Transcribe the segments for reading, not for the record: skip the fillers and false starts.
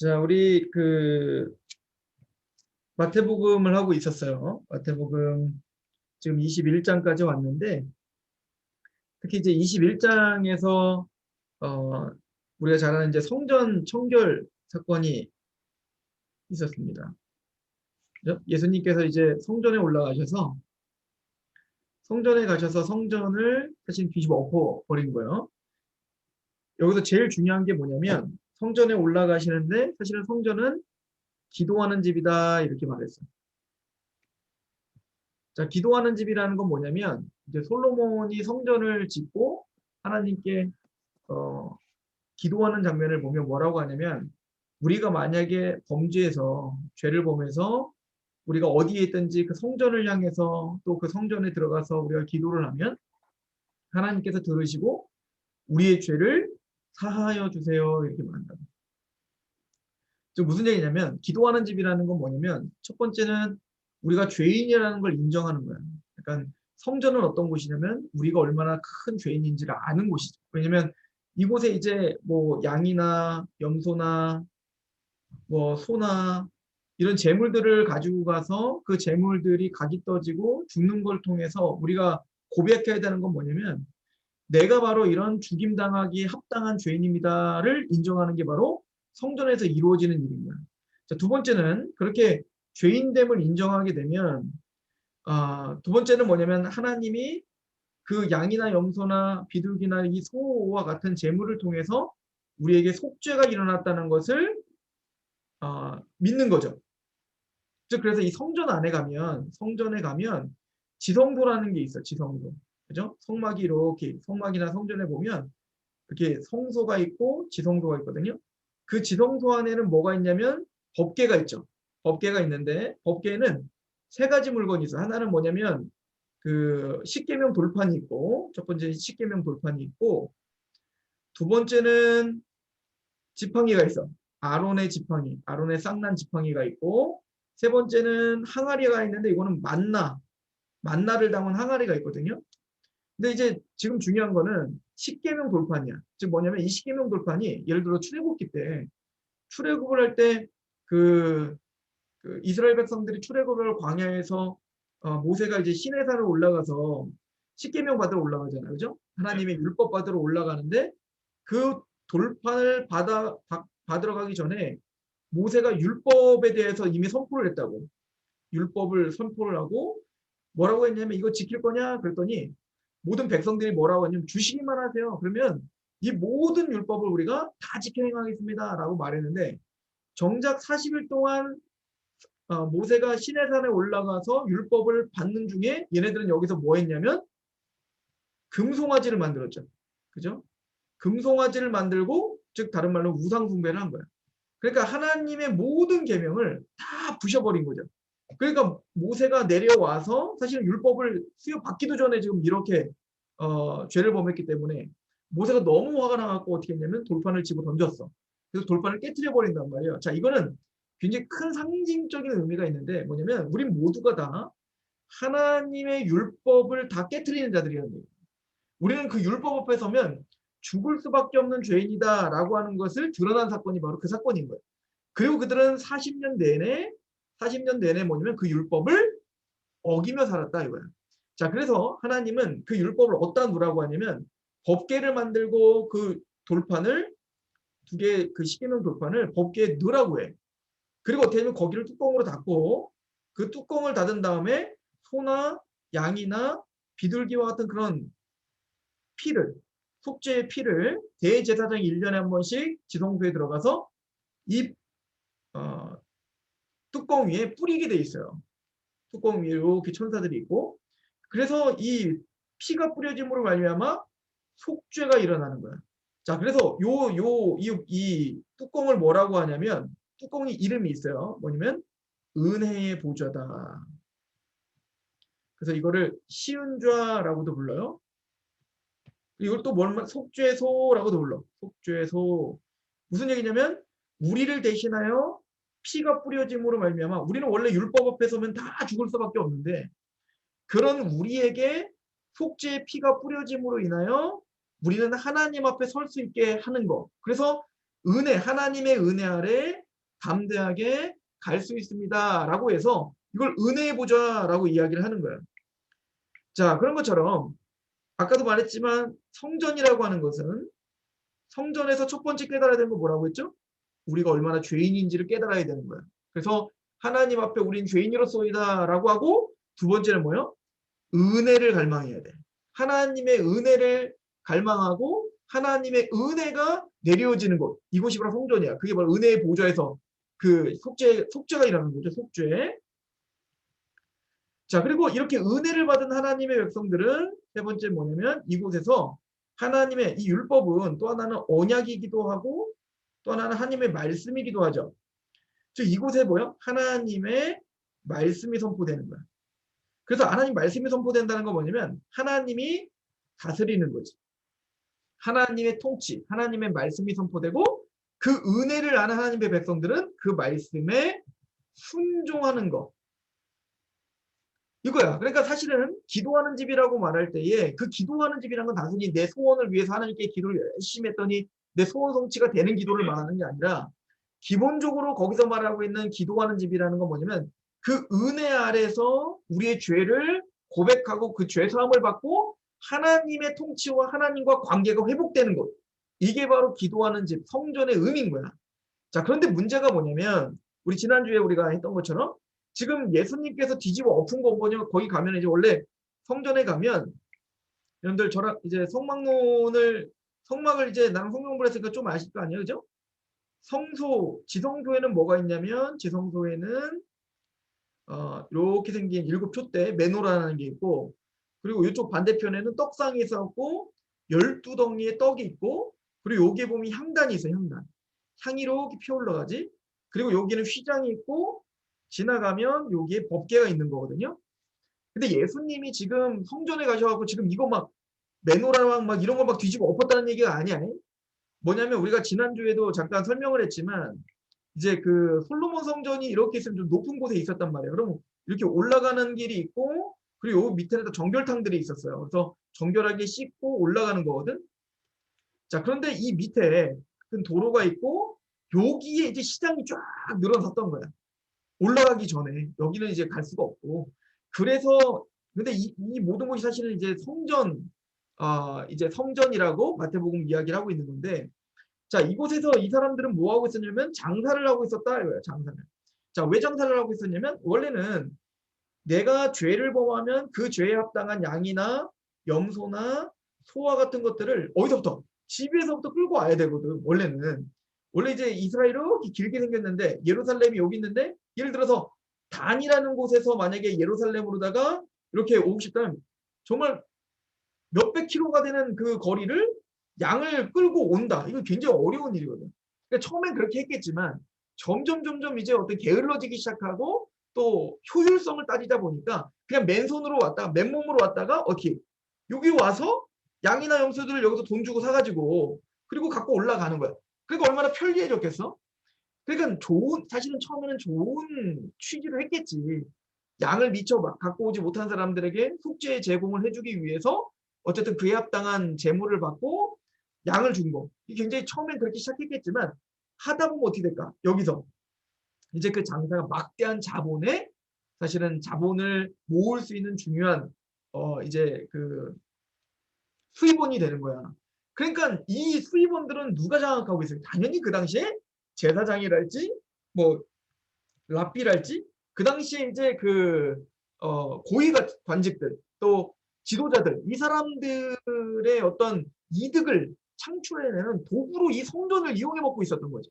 자, 우리 마태복음을 하고 있었어요. 마태복음 지금 21장까지 왔는데, 특히 이제 21장에서 우리가 잘 아는 이제 성전 청결 사건이 있었습니다. 그죠? 예수님께서 이제 성전에 가셔서 성전을 사실 뒤집어 엎어 버린 거예요. 여기서 제일 중요한 게 뭐냐면 성전에 올라가시는데 사실은 성전은 기도하는 집이다 이렇게 말했어요. 자, 기도하는 집이라는 건 뭐냐면 이제 솔로몬이 성전을 짓고 하나님께 기도하는 장면을 보면 뭐라고 하냐면, 우리가 만약에 범죄해서 죄를 범해서 우리가 어디에 있든지 그 성전을 향해서 또 그 성전에 들어가서 우리가 기도를 하면 하나님께서 들으시고 우리의 죄를 사하여 주세요 이렇게 말한다. 즉 무슨 얘기냐면, 기도하는 집이라는 건 뭐냐면 첫 번째는 우리가 죄인이라는 걸 인정하는 거야. 그러니까 성전은 어떤 곳이냐면 우리가 얼마나 큰 죄인인지를 아는 곳이죠. 왜냐면 이곳에 이제 뭐 양이나 염소나 뭐 소나 이런 재물들을 가지고 가서 그 재물들이 각이 떠지고 죽는 걸 통해서 우리가 고백해야 되는 건 뭐냐면, 내가 바로 이런 죽임당하기 합당한 죄인입니다를 인정하는 게 바로 성전에서 이루어지는 일인 거예요. 자, 두 번째는 그렇게 죄인됨을 인정하게 되면, 두 번째는 뭐냐면 하나님이 그 양이나 염소나 비둘기나 이 소와 같은 제물을 통해서 우리에게 속죄가 일어났다는 것을 믿는 거죠. 즉 그래서 이 성전에 가면 지성소라는 게 있어. 지성소. 그죠? 성막이 이렇게, 성막이나 성전에 보면 이렇게 성소가 있고 지성소가 있거든요. 그 지성소 안에는 뭐가 있냐면 법궤가 있죠. 법궤가 있는데 법궤에는 세 가지 물건이 있어요. 하나는 뭐냐면 그 십계명 돌판이 있고, 첫 번째 십계명 돌판이 있고, 두 번째는 지팡이가 있어. 아론의 지팡이, 아론의 쌍난 지팡이가 있고, 세 번째는 항아리가 있는데 이거는 만나를 담은 항아리가 있거든요. 근데 이제 지금 중요한 거는 십계명 돌판이야. 즉 뭐냐면 이 십계명 돌판이 예를 들어 출애굽기 때, 출애굽을 할 때 그 이스라엘 백성들이 출애굽을 광야에서 모세가 이제 시내산을 올라가서 십계명 받으러 올라가잖아요, 그죠? 하나님의 율법 받으러 올라가는데 그 돌판을 받으러 가기 전에 모세가 율법에 대해서 이미 선포를 했다고. 율법을 선포를 하고 뭐라고 했냐면, 이거 지킬 거냐 그랬더니 모든 백성들이 뭐라고 했냐면 주시기만 하세요. 그러면 이 모든 율법을 우리가 다 지켜 행하겠습니다 라고 말했는데, 정작 40일 동안 모세가 시내산에 올라가서 율법을 받는 중에 얘네들은 여기서 뭐 했냐면 금송아지를 만들었죠. 그죠? 금송아지를 만들고, 즉 다른 말로 우상 숭배를 한 거예요. 그러니까 하나님의 모든 계명을 다 부셔버린 거죠. 그러니까 모세가 내려와서 사실은 율법을 수여받기도 전에 지금 이렇게 죄를 범했기 때문에 모세가 너무 화가 나갖고 어떻게 했냐면 돌판을 집어 던졌어. 그래서 돌판을 깨트려 버린단 말이에요. 자, 이거는 굉장히 큰 상징적인 의미가 있는데 뭐냐면 우린 모두가 다 하나님의 율법을 다 깨트리는 자들이라는 거예요. 우리는 그 율법 앞에 서면 죽을 수밖에 없는 죄인이다라고 하는 것을 드러난 사건이 바로 그 사건인 거예요. 그리고 그들은 40년 내내 뭐냐면 그 율법을 어기며 살았다 이거야. 자, 그래서 하나님은 그 율법을 어디다 놓으라고 하냐면 법궤를 만들고 그 돌판을 두 개, 그 십계명 돌판을 법궤에 넣으라고 해. 그리고 어떻게 하면 거기를 뚜껑으로 닫고 그 뚜껑을 닫은 다음에 소나 양이나 비둘기와 같은 그런 피를, 속죄의 피를 대제사장이 1년에 한 번씩 지성소에 들어가서 이 뚜껑 위에 뿌리게 돼 있어요. 뚜껑 위에 이렇게 천사들이 있고, 그래서 이 피가 뿌려짐으로 말미암아 속죄가 일어나는 거야. 자, 그래서 이 뚜껑을 뭐라고 하냐면, 뚜껑이 이름이 있어요. 뭐냐면 은혜의 보좌다. 그래서 이거를 시은좌라고도 불러요. 이걸 또 속죄소라고도 불러. 속죄소. 무슨 얘기냐면 우리를 대신하여 피가 뿌려짐으로 말미암아, 우리는 원래 율법 앞에 서면 다 죽을 수밖에 없는데 그런 우리에게 속죄의 피가 뿌려짐으로 인하여 우리는 하나님 앞에 설 수 있게 하는 거. 그래서 하나님의 은혜 아래 담대하게 갈 수 있습니다. 라고 해서 이걸 은혜의 보좌라고 이야기를 하는 거예요. 자, 그런 것처럼 아까도 말했지만 성전이라고 하는 것은 성전에서 첫 번째 깨달아야 되는 건 뭐라고 했죠? 우리가 얼마나 죄인인지를 깨달아야 되는 거예요. 그래서 하나님 앞에 우린 죄인이로소이다 라고 하고 두 번째는 뭐예요? 은혜를 갈망해야 돼. 하나님의 은혜를 갈망하고 하나님의 은혜가 내려지는 곳. 이곳이 바로 성전이야. 그게 바로 은혜의 보좌에서 그 속죄가 일어나는 거죠. 속죄. 자, 그리고 이렇게 은혜를 받은 하나님의 백성들은 세 번째 뭐냐면 이곳에서 하나님의 이 율법은 또 하나는 언약이기도 하고 또 하나는 하나님의 말씀이기도 하죠. 즉 이곳에 뭐요? 하나님의 말씀이 선포되는 거야. 그래서 하나님 말씀이 선포된다는 건 뭐냐면 하나님이 다스리는 거지. 하나님의 통치, 하나님의 말씀이 선포되고 그 은혜를 아는 하나님의 백성들은 그 말씀에 순종하는 거. 이거야. 그러니까 사실은 기도하는 집이라고 말할 때에 그 기도하는 집이란 건 단순히 내 소원을 위해서 하나님께 기도를 열심히 했더니 내 소원 성취가 되는 기도를 말하는 게 아니라 기본적으로 거기서 말하고 있는 기도하는 집이라는 건 뭐냐면 그 은혜 아래서 우리의 죄를 고백하고 그 죄 사함을 받고 하나님의 통치와 하나님과 관계가 회복되는 것. 이게 바로 기도하는 집, 성전의 의미인 거야. 자, 그런데 문제가 뭐냐면 우리 지난주에 우리가 했던 것처럼 지금 예수님께서 뒤집어 엎은 거 뭐냐 거기 가면 이제 원래 성전에 가면 여러분들 저랑 이제 성막을 이제 나는 성경 공부를 했으니까 좀 아실 거 아니에요, 그죠? 지성소에는 뭐가 있냐면 지성소에는 이렇게 생긴 7촛대 메노라는 게 있고 그리고 이쪽 반대편에는 떡상이 있었고 12덩이의 떡이 있고 그리고 여기에 보면 향단이 있어요. 향이 이렇게 피어올라가지. 그리고 여기는 휘장이 있고 지나가면 여기에 법궤가 있는 거거든요. 근데 예수님이 지금 성전에 가셔갖고 지금 이거 막 메노라랑 막 이런 거 막 뒤집어 엎었다는 얘기가 아니야. 뭐냐면 우리가 지난주에도 잠깐 설명을 했지만 이제 그 솔로몬 성전이 이렇게 있으면 좀 높은 곳에 있었단 말이에요. 그럼 이렇게 올라가는 길이 있고 그리고 여기 밑에는 정결탕들이 있었어요. 그래서 정결하게 씻고 올라가는 거거든. 자, 그런데 이 밑에 큰 도로가 있고 여기에 이제 시장이 쫙 늘어섰던 거야. 올라가기 전에 여기는 이제 갈 수가 없고 그래서 근데 이 모든 것이 사실은 이제 이제 성전이라고 마태복음 이야기를 하고 있는 건데 자 이곳에서 이 사람들은 뭐 하고 있었냐면 장사를 하고 있었다 이거예요. 장사를. 자, 왜 장사를 하고 있었냐면 원래는 내가 죄를 범하면 그 죄에 합당한 양이나 염소나 소와 같은 것들을 어디서부터? 집에서부터 끌고 와야 되거든. 원래는. 원래 이제 이스라엘이 이렇게 길게 생겼는데 예루살렘이 여기 있는데 예를 들어서 단이라는 곳에서 만약에 예루살렘으로다가 이렇게 오고 싶다면 정말 몇백 킬로가 되는 그 거리를 양을 끌고 온다. 이거 굉장히 어려운 일이거든. 그러니까 처음엔 그렇게 했겠지만 점점 이제 어떤 게을러지기 시작하고 또 효율성을 따지다 보니까 그냥 맨손으로 왔다가 맨몸으로 왔다가 어떻게 여기 와서 양이나 염소들을 여기서 돈 주고 사가지고 그리고 갖고 올라가는 거야. 그러니까 얼마나 편리해졌겠어? 그러니까 사실은 처음에는 좋은 취지로 했겠지. 양을 미처 막 갖고 오지 못한 사람들에게 속죄 제공을 해주기 위해서 어쨌든 그에 합당한 재물을 받고 양을 준 거. 이게 굉장히 처음엔 그렇게 시작했겠지만 하다 보면 어떻게 될까? 여기서 이제 그 장사가 막대한 자본에 사실은 자본을 모을 수 있는 중요한 이제 그 수입원이 되는 거야. 그러니까 이 수입원들은 누가 장악하고 있어요? 당연히 그 당시에 제사장이랄지 뭐 랍비랄지 그 당시에 이제 그 고위 관직들 또 지도자들 이 사람들의 어떤 이득을 창출해내는 도구로 이 성전을 이용해 먹고 있었던 거죠.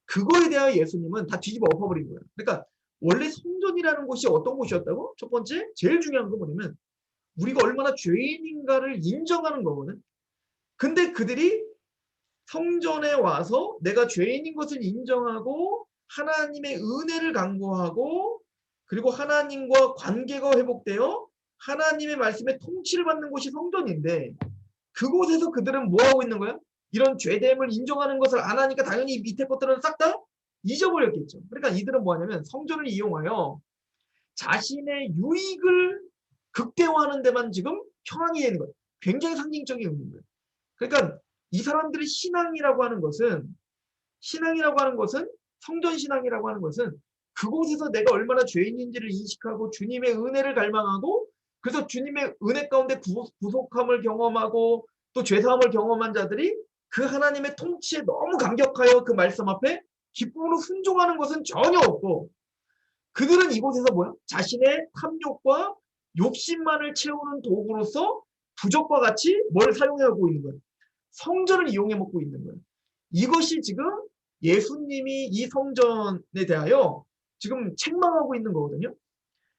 그거에 대하여 예수님은 다 뒤집어 엎어버린 거예요. 그러니까 원래 성전이라는 곳이 어떤 곳이었다고? 첫 번째 제일 중요한 건 뭐냐면 우리가 얼마나 죄인인가를 인정하는 거거든. 근데 그들이 성전에 와서 내가 죄인인 것을 인정하고 하나님의 은혜를 간구하고 그리고 하나님과 관계가 회복되어 하나님의 말씀에 통치를 받는 곳이 성전인데 그곳에서 그들은 뭐 하고 있는 거야? 이런 죄됨을 인정하는 것을 안 하니까 당연히 밑에 것들은 싹 다 잊어버렸겠죠. 그러니까 이들은 뭐 하냐면 성전을 이용하여 자신의 유익을 극대화하는 데만 지금 현황이 되는 거예요. 굉장히 상징적인 의미인 거예요. 그러니까 이 사람들의 신앙이라고 하는 것은 성전신앙이라고 하는 것은 그곳에서 내가 얼마나 죄인인지를 인식하고 주님의 은혜를 갈망하고 그래서 주님의 은혜 가운데 구속함을 경험하고 또 죄사함을 경험한 자들이 그 하나님의 통치에 너무 감격하여 그 말씀 앞에 기쁨으로 순종하는 것은 전혀 없고 그들은 이곳에서 뭐야? 자신의 탐욕과 욕심만을 채우는 도구로서 부적과 같이 뭘 사용하고 있는 거예요. 성전을 이용해 먹고 있는 거예요. 이것이 지금 예수님이 이 성전에 대하여 지금 책망하고 있는 거거든요.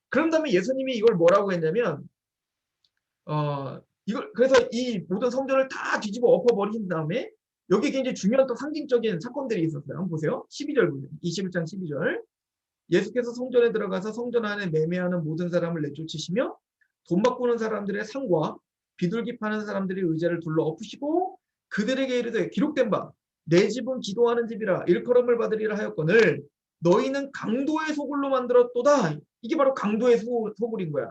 그런 다음에 예수님이 이걸 뭐라고 했냐면 이걸 그래서 이 모든 성전을 다 뒤집어 엎어버린 다음에 여기 굉장히 중요한 또 상징적인 사건들이 있었어요. 한번 보세요. 12절 보세요. 21장 12절. 예수께서 성전에 들어가서 성전 안에 매매하는 모든 사람을 내쫓으시며 돈 바꾸는 사람들의 상과 비둘기 파는 사람들의 의자를 둘러 엎으시고 그들에게 이르되 기록된 바 내 집은 기도하는 집이라 일컬음을 받으리라 하였거늘 너희는 강도의 소굴로 만들었도다. 이게 바로 강도의 소굴인 거야.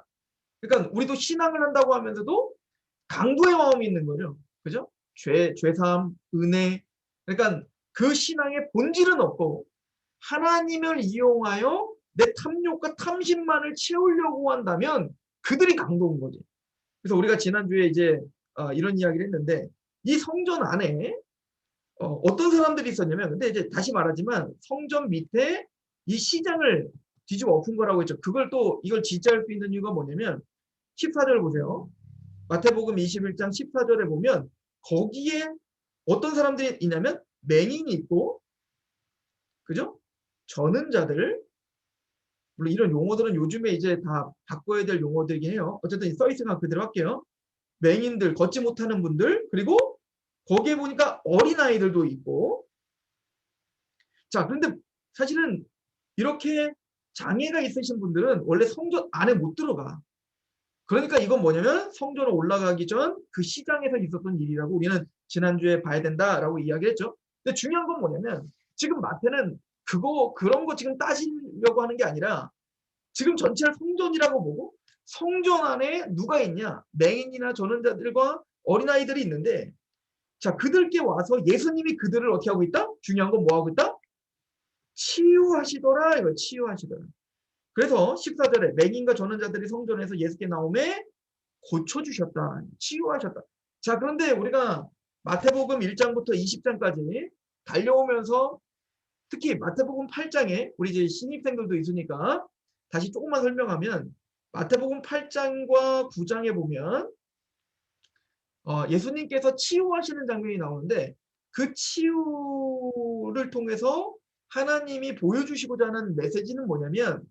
그러니까 우리도 신앙을 한다고 하면서도 강도의 마음이 있는 거죠. 그죠? 죄사함, 은혜. 그러니까 그 신앙의 본질은 없고 하나님을 이용하여 내 탐욕과 탐심만을 채우려고 한다면 그들이 강도인 거지. 그래서 우리가 지난주에 이제 이런 이야기를 했는데 이 성전 안에 어떤 사람들이 있었냐면 근데 이제 다시 말하지만 성전 밑에 이 시장을 뒤집어 엎은 거라고 했죠. 그걸 또 이걸 지지할 수 있는 이유가 뭐냐면 14절 보세요. 마태복음 21장 14절에 보면 거기에 어떤 사람들이 있냐면 맹인이 있고 그죠? 저는 자들 물론 이런 용어들은 요즘에 이제 다 바꿔야 될 용어들이긴 해요. 어쨌든 써 있으니까 그대로 할게요. 맹인들, 걷지 못하는 분들 그리고 거기에 보니까 어린아이들도 있고 자 그런데 사실은 이렇게 장애가 있으신 분들은 원래 성전 안에 못 들어가. 그러니까 이건 뭐냐면 성전으로 올라가기 전 그 시장에서 있었던 일이라고 우리는 지난주에 봐야 된다라고 이야기했죠. 근데 중요한 건 뭐냐면 지금 마태는 그런 거 지금 따지려고 하는 게 아니라 지금 전체를 성전이라고 보고 성전 안에 누가 있냐? 맹인이나 전원자들과 어린아이들이 있는데 자 그들께 와서 예수님이 그들을 어떻게 하고 있다? 중요한 건 뭐 하고 있다? 치유하시더라. 이거 치유하시더라. 그래서 14절에 맹인과 전원자들이 성전에서 예수께 나오매 고쳐주셨다. 치유하셨다. 자 그런데 우리가 마태복음 1장부터 20장까지 달려오면서 특히 마태복음 8장에 우리 이제 신입생들도 있으니까 다시 조금만 설명하면 마태복음 8장과 9장에 보면 예수님께서 치유하시는 장면이 나오는데 그 치유를 통해서 하나님이 보여주시고자 하는 메시지는 뭐냐면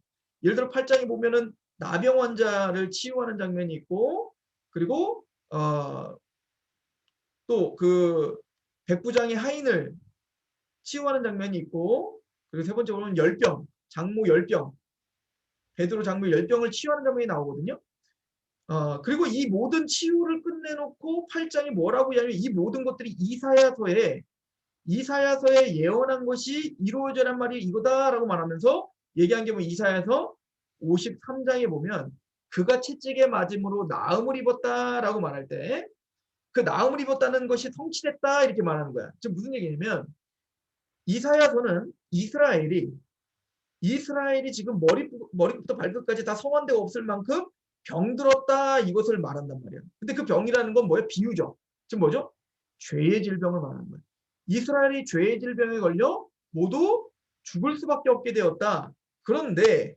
예를 들어 8장에 보면은 나병 환자를 치유하는 장면이 있고 그리고 또 그 백부장의 하인을 치유하는 장면이 있고 그리고 세 번째로는 열병, 장모 열병, 베드로 장모 열병을 치유하는 장면이 나오거든요. 그리고 이 모든 치유를 끝내놓고 8장이 뭐라고 하냐면 이 모든 것들이 이사야서에 예언한 것이 이루어져란 말이 이거다라고 말하면서 얘기한 게 뭐 이사야서 53장에 보면 그가 채찍에 맞음으로 나음을 입었다라고 말할 때 그 나음을 입었다는 것이 성취됐다 이렇게 말하는 거야. 지금 무슨 얘기냐면 이사야서는 이스라엘이 지금 머리부터 발끝까지 다 성한데가 없을 만큼 병들었다 이것을 말한단 말이야. 근데 그 병이라는 건 뭐예요? 비유죠. 지금 뭐죠? 죄의 질병을 말하는 거예요. 이스라엘이 죄의 질병에 걸려 모두 죽을 수밖에 없게 되었다. 그런데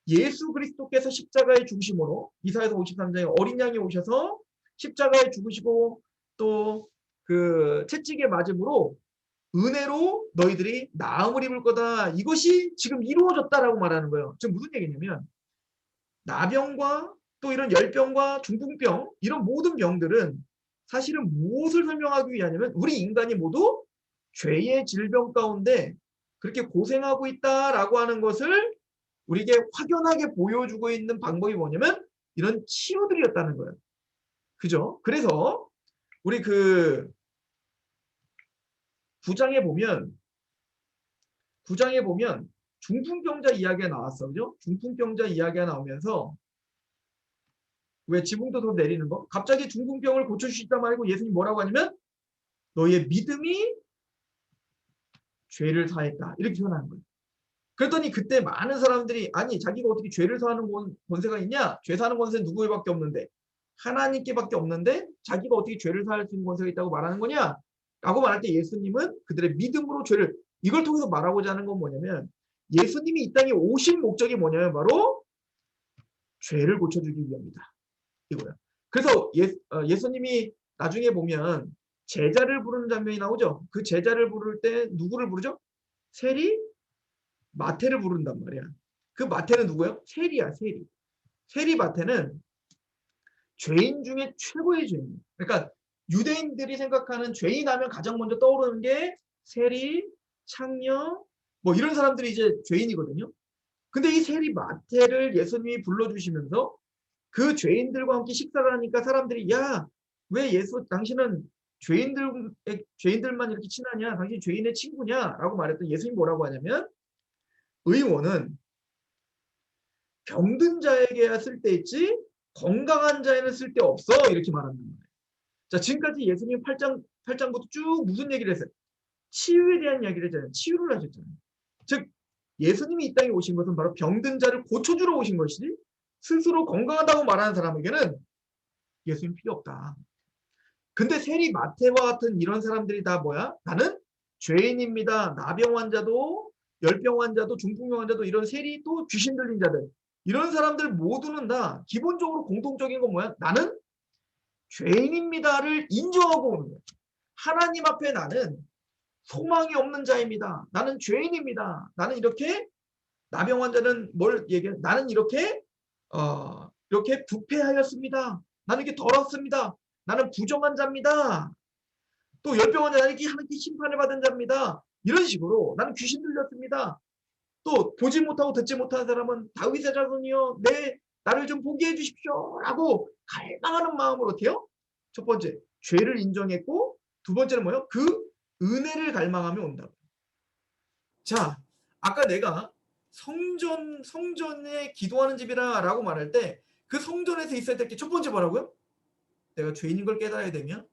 예수 그리스도께서 십자가의 중심으로 이사야서 53장에 어린 양이 오셔서 십자가에 죽으시고 또 그 채찍에 맞음으로 은혜로 너희들이 나음을 입을 거다. 이것이 지금 이루어졌다라고 말하는 거예요. 지금 무슨 얘기냐면 나병과 또 이런 열병과 중풍병 이런 모든 병들은 사실은 무엇을 설명하기 위하냐면 우리 인간이 모두 죄의 질병 가운데 그렇게 고생하고 있다라고 하는 것을 우리에게 확연하게 보여주고 있는 방법이 뭐냐면 이런 치유들이었다는 거예요. 그죠? 그래서 우리 그 9장에 보면 중풍병자 이야기가 나왔어. 그죠? 중풍병자 이야기가 나오면서 왜 지붕도 더 내리는 거? 갑자기 중풍병을 고쳐주시다 말고 예수님 뭐라고 하냐면 너희의 믿음이 죄를 사했다. 이렇게 표현하는 거예요. 그랬더니 그때 많은 사람들이 아니 자기가 어떻게 죄를 사하는 권세가 있냐? 죄 사는 권세는 누구에밖에 없는데 하나님께밖에 없는데 자기가 어떻게 죄를 사할 수 있는 권세가 있다고 말하는 거냐? 라고 말할 때 예수님은 그들의 믿음으로 죄를 이걸 통해서 말하고자 하는 건 뭐냐면 예수님이 이 땅에 오신 목적이 뭐냐면 바로 죄를 고쳐주기 위함이다. 이거야. 그래서 예수님이 나중에 보면 제자를 부르는 장면이 나오죠. 그 제자를 부를 때 누구를 부르죠? 세리, 마태를 부른단 말이야. 그 마태는 누구예요? 세리야, 세리. 세리 마태는 죄인 중에 최고의 죄인. 그러니까 유대인들이 생각하는 죄인 하면 가장 먼저 떠오르는 게 세리, 창녀, 뭐 이런 사람들이 이제 죄인이거든요. 근데 이 세리 마태를 예수님이 불러주시면서 그 죄인들과 함께 식사를 하니까 사람들이 야, 왜 당신은 죄인들만 이렇게 친하냐? 당신 죄인의 친구냐? 라고 말했더니 예수님이 뭐라고 하냐면 의원은 병든 자에게야 쓸데있지 건강한 자에는 쓸데없어 이렇게 말하는 거예요. 자, 지금까지 예수님 8장부터 쭉 무슨 얘기를 했어요? 치유에 대한 이야기를 했잖아요. 치유를 하셨잖아요. 즉 예수님이 이 땅에 오신 것은 바로 병든 자를 고쳐주러 오신 것이지 스스로 건강하다고 말하는 사람에게는 예수님 필요 없다. 근데 세리 마태와 같은 이런 사람들이 다 뭐야? 나는 죄인입니다. 나병 환자도 열병 환자도 중풍병 환자도 이런 세리 또 귀신 들린 자들 이런 사람들 모두는 다 기본적으로 공통적인 건 뭐야? 나는 죄인입니다를 인정하고 오는 거야. 하나님 앞에 나는 소망이 없는 자입니다. 나는 죄인입니다. 나는 이렇게 나병 환자는 뭘 얘기해? 나는 이렇게 이렇게 부패하였습니다. 나는 이렇게 더럽습니다. 나는 부정한 자입니다. 또 열병 환자 나는 이렇게 하나님께 심판을 받은 자입니다. 이런 식으로 나는 귀신 들렸습니다. 또 보지 못하고 듣지 못하는 사람은 다윗의 자손이여 나를 좀 보게 해주십시오 라고 갈망하는 마음으로 어때요? 첫 번째 죄를 인정했고 두 번째는 뭐예요? 그 은혜를 갈망하며 온다. 자, 아까 내가 성전에 기도하는 집이라 라고 말할 때 그 성전에서 있어야 될 게 첫 번째 뭐라고요? 내가 죄인인 걸 깨달아야 되며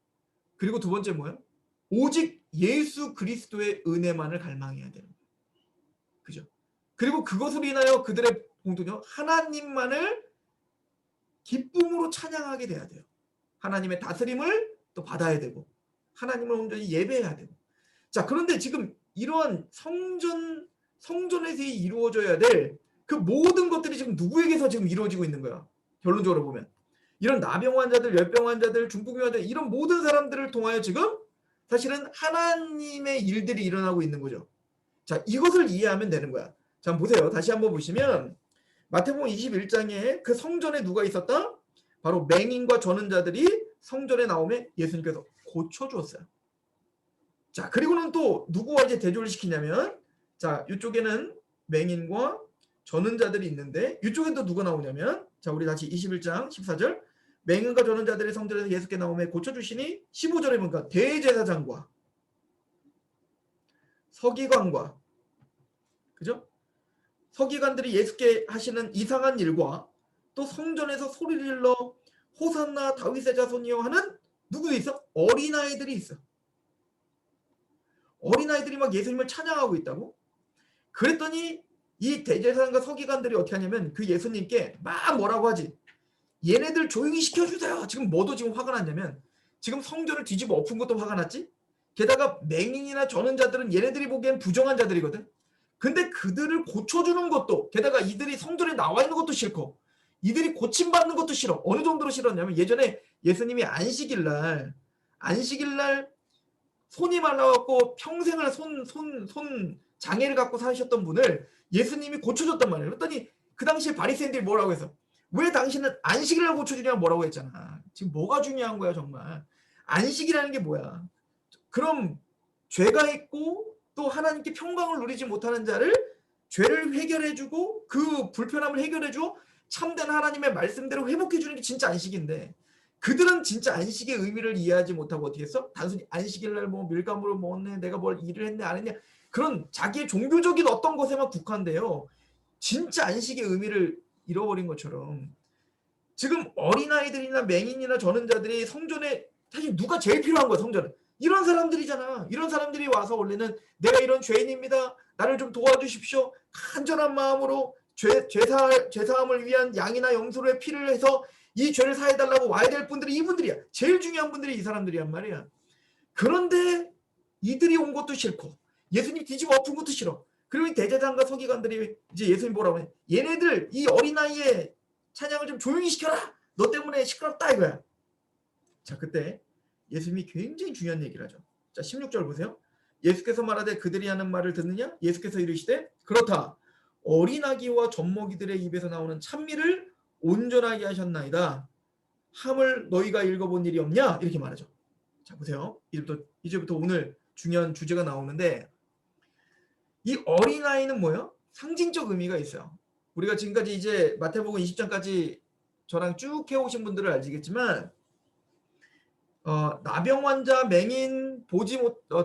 그리고 두 번째 뭐예요? 오직 예수 그리스도의 은혜만을 갈망해야 되는 거예요. 그죠? 그리고 그것으로 인하여 그들의 공통점 하나님만을 기쁨으로 찬양하게 돼야 돼요. 하나님의 다스림을 또 받아야 되고 하나님을 온전히 예배해야 되고. 자, 그런데 지금 이러한 성전에서 이루어져야 될 그 모든 것들이 지금 누구에게서 지금 이루어지고 있는 거야. 결론적으로 보면 이런 나병 환자들, 열병 환자들, 중풍병 환자들 이런 모든 사람들을 통하여 지금 사실은 하나님의 일들이 일어나고 있는 거죠. 자, 이것을 이해하면 되는 거야. 자, 보세요. 다시 한번 보시면 마태복음 21장에 그 성전에 누가 있었다? 바로 맹인과 저는 자들이 성전에 나오면 예수님께서 고쳐주었어요. 자, 그리고는 또 누구와 이제 대조를 시키냐면 자, 이쪽에는 맹인과 저는 자들이 있는데 이쪽엔 또 누가 나오냐면 자, 우리 다시 21장 14절 맹인과 저는 자들이 성전에서 예수께 나오면 고쳐주시니 15절에 보니까 대제사장과 서기관과 그죠? 서기관들이 예수께 하시는 이상한 일과 또 성전에서 소리를 질러 호산나 다윗의 자손이여 하는 누구도 있어? 어린아이들이 있어. 어린아이들이 막 예수님을 찬양하고 있다고? 그랬더니 이 대제사장과 서기관들이 어떻게 하냐면 그 예수님께 막 뭐라고 하지? 얘네들 조용히 시켜주세요. 지금 뭐도 지금 화가 났냐면 지금 성전을 뒤집어 엎은 것도 화가 났지? 게다가 맹인이나 저는 자들은 얘네들이 보기엔 부정한 자들이거든. 근데 그들을 고쳐주는 것도 게다가 이들이 성전에 나와 있는 것도 싫고 이들이 고침받는 것도 싫어. 어느 정도로 싫었냐면 예전에 예수님이 안식일날 손이 말라갖고 평생을 손 장애를 갖고 사셨던 분을 예수님이 고쳐줬단 말이에요. 그랬더니 그 당시에 바리새인들이 뭐라고 해서 왜 당신은 안식일날 고쳐주냐고 뭐라고 했잖아. 지금 뭐가 중요한 거야 정말. 안식이라는 게 뭐야. 그럼 죄가 있고 또 하나님께 평강을 누리지 못하는 자를 죄를 해결해주고 그 불편함을 해결해주고 참된 하나님의 말씀대로 회복해주는 게 진짜 안식인데 그들은 진짜 안식의 의미를 이해하지 못하고 어떻게 했어? 단순히 안식일날 뭐 밀가루를 먹었네 내가 뭘 일을 했네 안 했냐 그런 자기의 종교적인 어떤 것에만 국한돼요. 진짜 안식의 의미를 잃어버린 것처럼 지금 어린아이들이나 맹인이나 저는 자들이 성전에 사실 누가 제일 필요한 거야 성전은. 이런 사람들이잖아. 이런 사람들이 와서 원래는 내가 이런 죄인입니다. 나를 좀 도와주십시오. 간절한 마음으로 죄사함을 위한 양이나 염소의 피를 해서 이 죄를 사해달라고 와야 될 분들이 이분들이야. 제일 중요한 분들이 이 사람들이란 말이야. 그런데 이들이 온 것도 싫고 예수님 뒤집어 엎은 것도 싫어. 그리고 이 대제사장과 서기관들이 이제 예수님 뭐라고 해? 얘네들 이 어린아이의 찬양을 좀 조용히 시켜라. 너 때문에 시끄럽다 이거야. 자, 그때 예수님이 굉장히 중요한 얘기를 하죠. 자, 16절 보세요. 예수께서 말하되 그들이 하는 말을 듣느냐? 예수께서 이르시되 그렇다. 어린아기와 젖먹이들의 입에서 나오는 찬미를 온전하게 하셨나이다. 함을 너희가 읽어본 일이 없냐? 이렇게 말하죠. 자, 보세요. 이제부터 오늘 중요한 주제가 나오는데 이 어린아이는 뭐예요? 상징적 의미가 있어요. 우리가 지금까지 이제 마태복음 20장까지 저랑 쭉 해오신 분들을 알지겠지만 나병 환자, 맹인,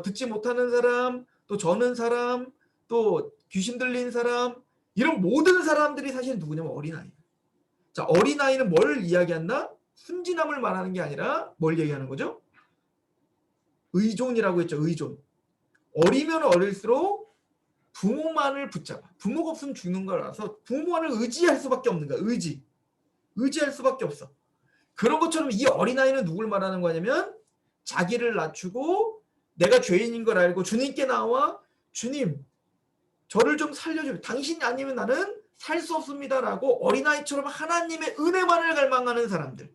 듣지 못하는 사람, 또 저는 사람, 또 귀신 들린 사람, 이런 모든 사람들이 사실 누구냐면 어린아이. 자, 어린아이는 뭘 이야기한다? 순진함을 말하는 게 아니라 뭘 얘기하는 거죠? 의존이라고 했죠. 의존. 어리면 어릴수록 부모만을 붙잡아. 부모가 없으면 죽는 거라서 부모만을 의지할 수밖에 없는 거야. 의지할 수밖에 없어. 그런 것처럼 이 어린아이는 누굴 말하는 거냐면 자기를 낮추고 내가 죄인인 걸 알고 주님께 나와 주님 저를 좀 살려줘. 당신이 아니면 나는 살 수 없습니다라고 어린아이처럼 하나님의 은혜만을 갈망하는 사람들.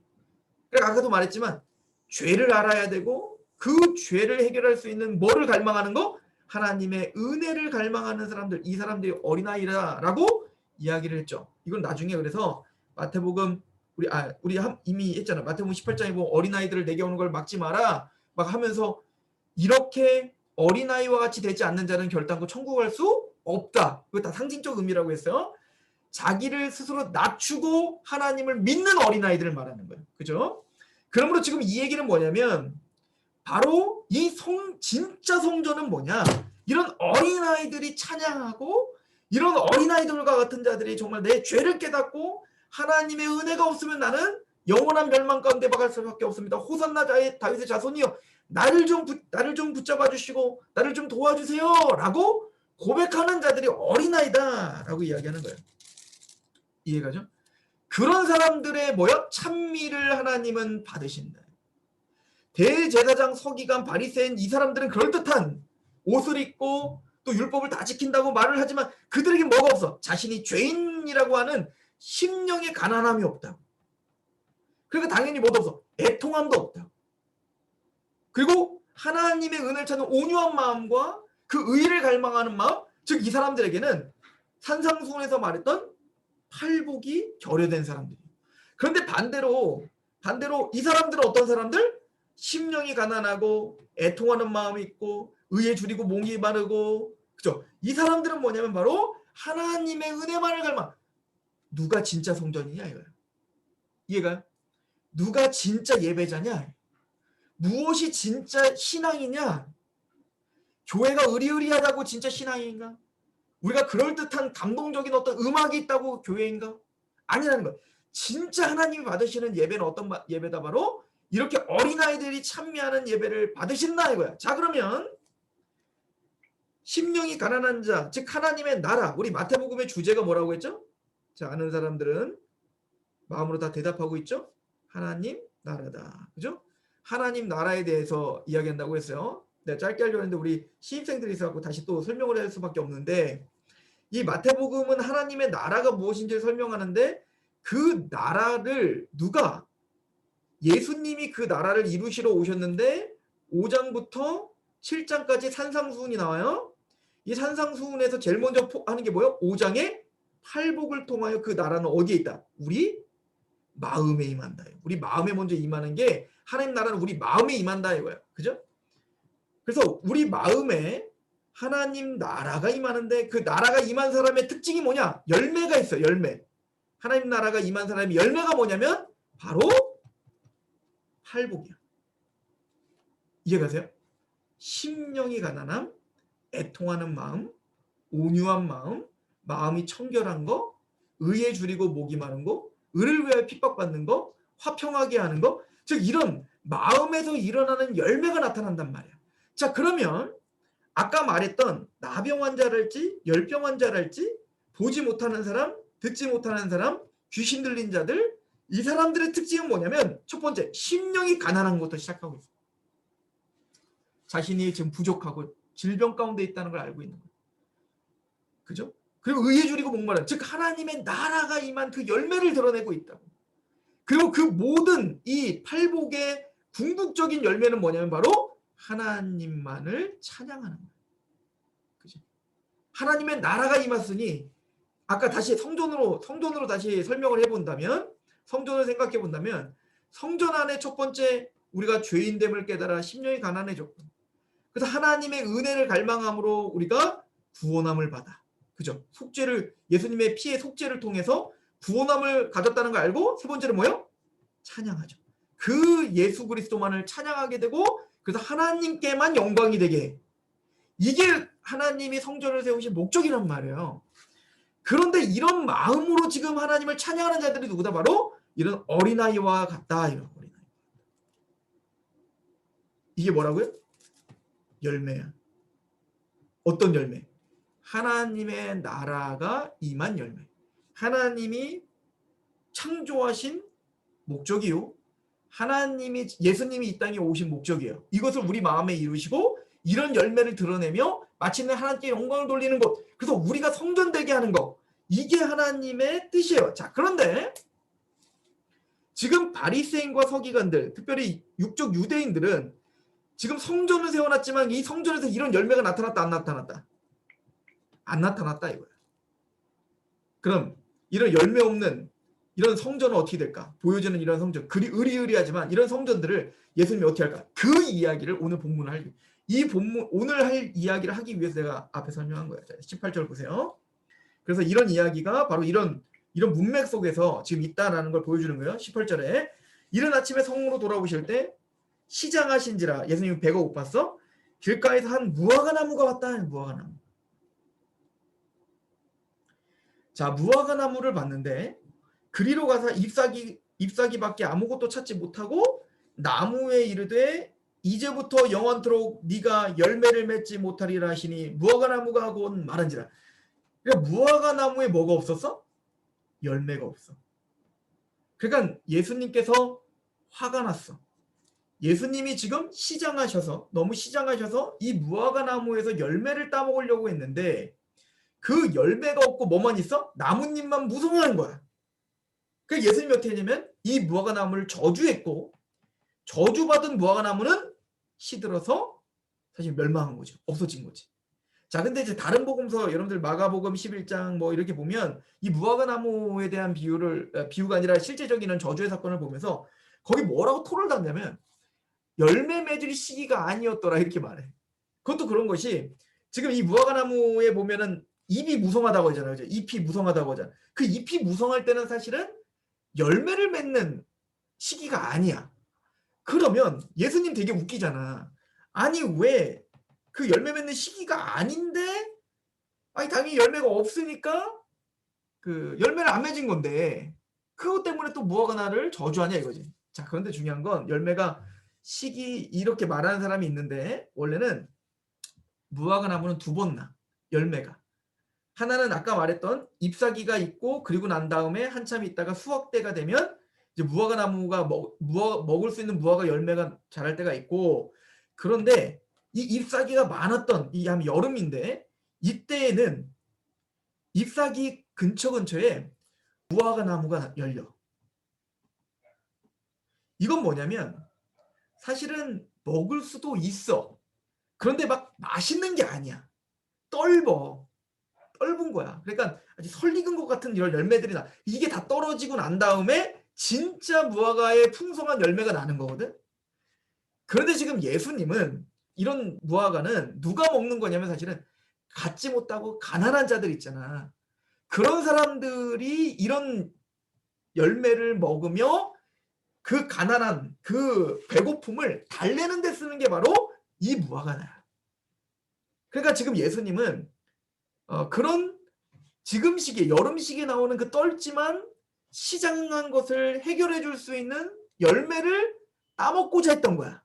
그러니까 아까도 말했지만 죄를 알아야 되고 그 죄를 해결할 수 있는 뭐를 갈망하는 거? 하나님의 은혜를 갈망하는 사람들. 이 사람들이 어린아이라고 이야기를 했죠. 이건 나중에 그래서 마태복음 우리 이미 했잖아. 마태복음 18장에 보면 어린아이들을 내게 오는 걸 막지 마라 막 하면서 이렇게 어린아이와 같이 되지 않는 자는 결단코 천국 갈 수 없다. 그거 다 상징적 의미라고 했어요. 자기를 스스로 낮추고 하나님을 믿는 어린아이들을 말하는 거예요. 그죠? 그러므로 지금 이 얘기는 뭐냐면 바로 이 진짜 성전은 뭐냐? 이런 어린아이들이 찬양하고 이런 어린아이들과 같은 자들이 정말 내 죄를 깨닫고 하나님의 은혜가 없으면 나는 영원한 멸망 가운데 박할 수밖에 없습니다. 호산나 다윗의 자손이여 나를 좀 붙잡아 주시고 나를 좀 도와주세요 라고 고백하는 자들이 어린아이다 라고 이야기하는 거예요. 이해가죠? 그런 사람들의 찬미를 하나님은 받으신다. 대제사장, 서기관, 바리새인 이 사람들은 그럴듯한 옷을 입고 또 율법을 다 지킨다고 말을 하지만 그들에게 뭐가 없어? 자신이 죄인이라고 하는 심령의 가난함이 없다. 그러니까 당연히 뭐도 없어? 애통함도 없다. 그리고 하나님의 은혜를 찾는 온유한 마음과 그 의를 갈망하는 마음, 즉 이 사람들에게는 산상수훈에서 말했던 팔복이 결여된 사람들이에요. 그런데 반대로 이 사람들은 어떤 사람들? 심령이 가난하고 애통하는 마음이 있고 의에 줄이고 목이 마르고 그죠? 이 사람들은 뭐냐면 바로 하나님의 은혜만을 갈망. 누가 진짜 성전이냐 이거예요. 이해가요? 누가 진짜 예배자냐? 무엇이 진짜 신앙이냐? 교회가 의리의리하다고 진짜 신앙인가? 우리가 그럴듯한 감동적인 어떤 음악이 있다고 교회인가? 아니라는 거예요. 진짜 하나님이 받으시는 예배는 어떤 예배다? 바로 이렇게 어린아이들이 찬미하는 예배를 받으신다 이거야. 자, 그러면 심령이 가난한 자, 즉 하나님의 나라. 우리 마태복음의 주제가 뭐라고 했죠? 자, 아는 사람들은 마음으로 다 대답하고 있죠? 하나님 나라다. 그죠? 하나님 나라에 대해서 이야기한다고 했어요. 내가 짧게 하려고 했는데 우리 신입생들이 있어서 다시 또 설명을 할 수밖에 없는데 이 마태복음은 하나님의 나라가 무엇인지를 설명하는데 그 나라를 누가 예수님이 그 나라를 이루시러 오셨는데 5장부터 7장까지 산상수훈이 나와요. 이 산상수훈에서 제일 먼저 하는 게 뭐예요? 5장에 팔복을 통하여 그 나라는 어디에 있다? 우리 마음에 임한다. 우리 마음에 먼저 임하는 게 하나님 나라는 우리 마음에 임한다 이거예요. 그죠? 그래서 우리 마음에 하나님 나라가 임하는데 그 나라가 임한 사람의 특징이 뭐냐? 열매가 있어요. 열매. 하나님 나라가 임한 사람의 열매가 뭐냐면 바로 팔복이야. 이해가세요? 심령이 가난함, 애통하는 마음, 온유한 마음, 마음이 청결한 거, 의에 줄이고 목이 마른 거, 의를 위하여 핍박받는 거, 화평하게 하는 거, 즉 이런 마음에서 일어나는 열매가 나타난단 말이야. 자, 그러면 아까 말했던 나병 환자랄지 열병 환자랄지 보지 못하는 사람, 듣지 못하는 사람, 귀신 들린 자들, 이 사람들의 특징은 뭐냐면 첫 번째, 심령이 가난한 것부터 시작하고 있어. 자신이 지금 부족하고 질병 가운데 있다는 걸 알고 있는 거예요. 그죠? 그리고 의에 줄이고 목마른, 즉 하나님의 나라가 임한 그 열매를 드러내고 있다고. 그리고 그 모든 이 팔복의 궁극적인 열매는 뭐냐면 바로 하나님만을 찬양하는 거예요. 그죠? 하나님의 나라가 임했으니 아까 다시 성전으로 다시 설명을 해본다면, 성전을 생각해 본다면, 성전 안에 첫 번째 우리가 죄인됨을 깨달아 심령이 가난해졌고, 그래서 하나님의 은혜를 갈망함으로 우리가 구원함을 받아. 그죠? 속죄를, 예수님의 피의 속죄를 통해서 구원함을 가졌다는 걸 알고, 세 번째는 뭐예요? 찬양하죠. 그 예수 그리스도만을 찬양하게 되고, 그래서 하나님께만 영광이 되게 해. 이게 하나님이 성전을 세우신 목적이란 말이에요. 그런데 이런 마음으로 지금 하나님을 찬양하는 자들이 누구다? 바로 이런 어린아이와 같다. 이런 어린아이. 이게 뭐라고요? 열매야. 어떤 열매? 하나님의 나라가 임한 열매. 하나님이 창조하신 목적이요. 하나님이, 예수님이 이 땅에 오신 목적이에요. 이것을 우리 마음에 이루시고 이런 열매를 드러내며 마침내 하나님께 영광을 돌리는 것. 그래서 우리가 성전되게 하는 것. 이게 하나님의 뜻이에요. 자, 그런데 지금 바리새인과 서기관들, 특별히 육족 유대인들은 지금 성전을 세워놨지만 이 성전에서 이런 열매가 나타났다, 안 나타났다? 안 나타났다 이거야. 그럼 이런 열매 없는 이런 성전은 어떻게 될까? 보여지는 이런 성전, 의리의리하지만 이런 성전들을 예수님이 어떻게 할까? 그 이야기를 오늘 본문을 할, 이 본문 오늘 할 이야기를 하기 위해서 내가 앞에 설명한 거예요. 18절 보세요. 그래서 이런 이야기가 바로 이런 문맥 속에서 지금 있다라는 걸 보여주는 거예요. 18절에 이른 아침에 성으로 돌아오실 때 시장하신지라, 예수님 배가 고팠어? 길가에서 한 무화과 나무가 왔다. 무화과 나무. 자, 무화과 나무를 봤는데 그리로 가서 잎사귀밖에 아무것도 찾지 못하고 나무에 이르되 이제부터 영원토록 네가 열매를 맺지 못하리라 하시니 무화과 나무가 곧 마른지라. 그러니까 무화과 나무에 뭐가 없었어? 열매가 없어. 그러니까 예수님께서 화가 났어. 예수님이 지금 너무 시장하셔서 이 무화과 나무에서 열매를 따먹으려고 했는데 그 열매가 없고 뭐만 있어? 나뭇잎만 무성한 거야. 그래서 예수님이 어떻게 했냐면 이 무화과 나무를 저주했고, 저주받은 무화과 나무는 시들어서 사실 멸망한 거죠. 없어진 거지. 자, 근데 이제 다른 복음서, 여러분들 마가복음 11장 뭐 이렇게 보면 이 무화과 나무에 대한 비유가 아니라 실제적인 저주의 사건을 보면서 거기 뭐라고 토를 담냐면 열매 맺을 시기가 아니었더라 이렇게 말해. 그것도 그런 것이 지금 이 무화과 나무에 보면은 잎이 무성하다고 하잖아요. 그죠? 잎이 무성하다고 하잖아. 그 잎이 무성할 때는 사실은 열매를 맺는 시기가 아니야. 그러면 예수님 되게 웃기잖아. 아니 왜 그 열매 맺는 시기가 아닌데, 아니 당연히 열매가 없으니까 그 열매를 안 맺은 건데 그것 때문에 또 무화과나를 저주하냐 이거지. 자, 그런데 중요한 건 열매가 시기 이렇게 말하는 사람이 있는데 원래는 무화과 나무는 두 번 나. 열매가. 하나는 아까 말했던 잎사귀가 있고 그리고 난 다음에 한참 있다가 수확때가 되면 이제 무화과 나무가 먹을 수 있는 무화과 열매가 자랄 때가 있고, 그런데 이 잎사귀가 많았던 이 한 여름인데 이때에는 잎사귀 근처에 무화과 나무가 열려. 이건 뭐냐면 사실은 먹을 수도 있어. 그런데 막 맛있는 게 아니야. 떫은 거야. 그러니까 아주 설익은 것 같은 이런 열매들이 나. 이게 다 떨어지고 난 다음에 진짜 무화과의 풍성한 열매가 나는 거거든. 그런데 지금 예수님은 이런 무화과는 누가 먹는 거냐면 사실은 갖지 못하고 가난한 자들 있잖아. 그런 사람들이 이런 열매를 먹으며 그 가난한 그 배고픔을 달래는 데 쓰는 게 바로 이 무화과나야. 그러니까 지금 예수님은 그런 지금 시기에, 여름 시기에 나오는 그 떨지만 시장한 것을 해결해 줄 수 있는 열매를 따먹고자 했던 거야.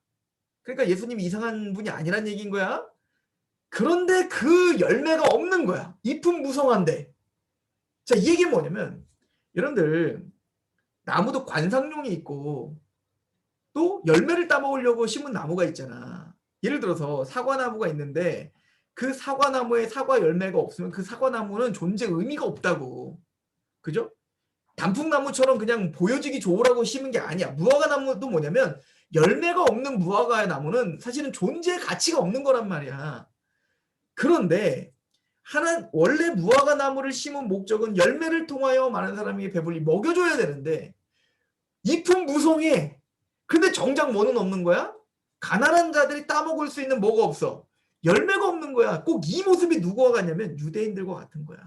그러니까 예수님이 이상한 분이 아니란 얘기인 거야. 그런데 그 열매가 없는 거야. 잎은 무성한데. 자, 이 얘기는 뭐냐면 여러분들 나무도 관상용이 있고 또 열매를 따먹으려고 심은 나무가 있잖아. 예를 들어서 사과나무가 있는데 그 사과나무에 사과 열매가 없으면 그 사과나무는 존재 의미가 없다고. 그죠? 단풍나무처럼 그냥 보여지기 좋으라고 심은 게 아니야. 무화과나무도 뭐냐면 열매가 없는 무화과 나무는 사실은 존재의 가치가 없는 거란 말이야. 그런데 원래 무화과 나무를 심은 목적은 열매를 통하여 많은 사람에게 배불리 먹여줘야 되는데 잎은 무성해. 근데 정작 뭐는 없는 거야? 가난한 자들이 따먹을 수 있는 뭐가 없어? 열매가 없는 거야. 꼭 이 모습이 누구와 같냐면 유대인들과 같은 거야.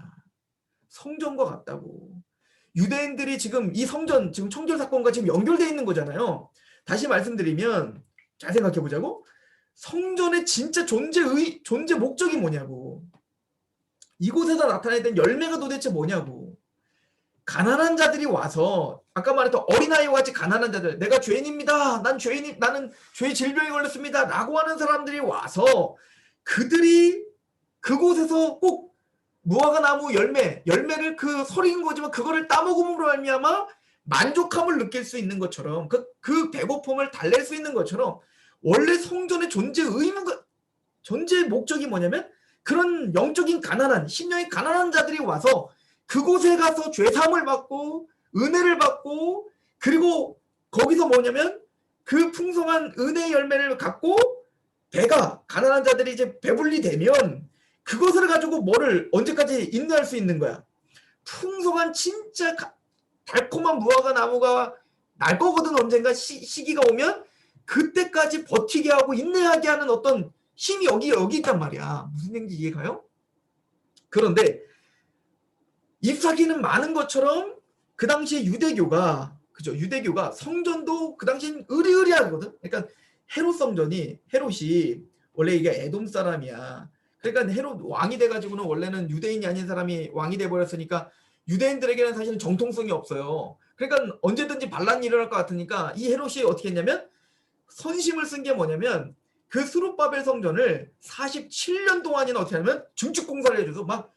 성전과 같다고. 유대인들이 지금 이 성전, 지금 청결 사건과 지금 연결되어 있는 거잖아요. 다시 말씀드리면 잘 생각해 보자고. 성전의 진짜 존재 목적이 뭐냐고. 이곳에서 나타내던 열매가 도대체 뭐냐고. 가난한 자들이 와서 아까 말했던 어린아이와 같이 가난한 자들, 내가 죄인입니다. 나는 죄의 질병에 걸렸습니다. 라고 하는 사람들이 와서 그들이 그곳에서 꼭 무화과 나무 열매를 그 설인 거지만 그거를 따먹음으로 말미암아 만족함을 느낄 수 있는 것처럼 그 배고픔을 달랠 수 있는 것처럼 원래 성전의 존재 목적이 뭐냐면 그런 영적인 가난한 심령이 가난한 자들이 와서 그곳에 가서 죄사함을 받고 은혜를 받고 그리고 거기서 뭐냐면 그 풍성한 은혜의 열매를 갖고 가난한 자들이 이제 배불리 되면 그것을 가지고 뭐를 언제까지 인내할 수 있는 거야. 풍성한 진짜 달콤한 무화과 나무가 날 거거든. 언젠가 시기가 오면 그때까지 버티게 하고 인내하게 하는 어떤 힘이 여기 있단 말이야. 무슨 얘기인지 이해가요? 그런데 잎사귀는 많은 것처럼 그 당시에 유대교가 성전도 그 당시엔 으리으리하거든. 그러니까 헤롯이 원래 이게 에돔 사람이야. 그러니까 헤롯 왕이 돼가지고는 원래는 유대인이 아닌 사람이 왕이 돼버렸으니까 유대인들에게는 사실은 정통성이 없어요. 그러니까 언제든지 반란이 일어날 것 같으니까 이 헤롯이 어떻게 했냐면 선심을 쓴 게 뭐냐면 그 스룹바벨 성전을 47년 동안이나 어떻게 하냐면 증축 공사를 해줘서 막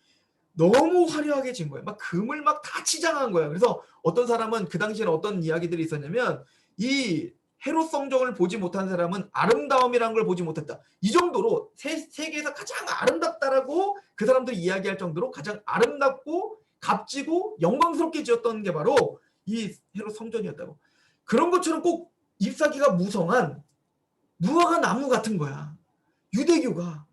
너무 화려하게 진 거예요. 막 금을 막 다 치장한 거예요. 그래서 어떤 사람은 그 당시에는 어떤 이야기들이 있었냐면 이 헤롯 성전을 보지 못한 사람은 아름다움이라는 걸 보지 못했다. 이 정도로 세계에서 가장 아름답다라고 그 사람들이 이야기할 정도로 가장 아름답고 값지고 영광스럽게 지었던 게 바로 이 헤롯 성전이었다고. 그런 것처럼 꼭 잎사귀가 무성한 무화과 나무 같은 거야. 유대교가.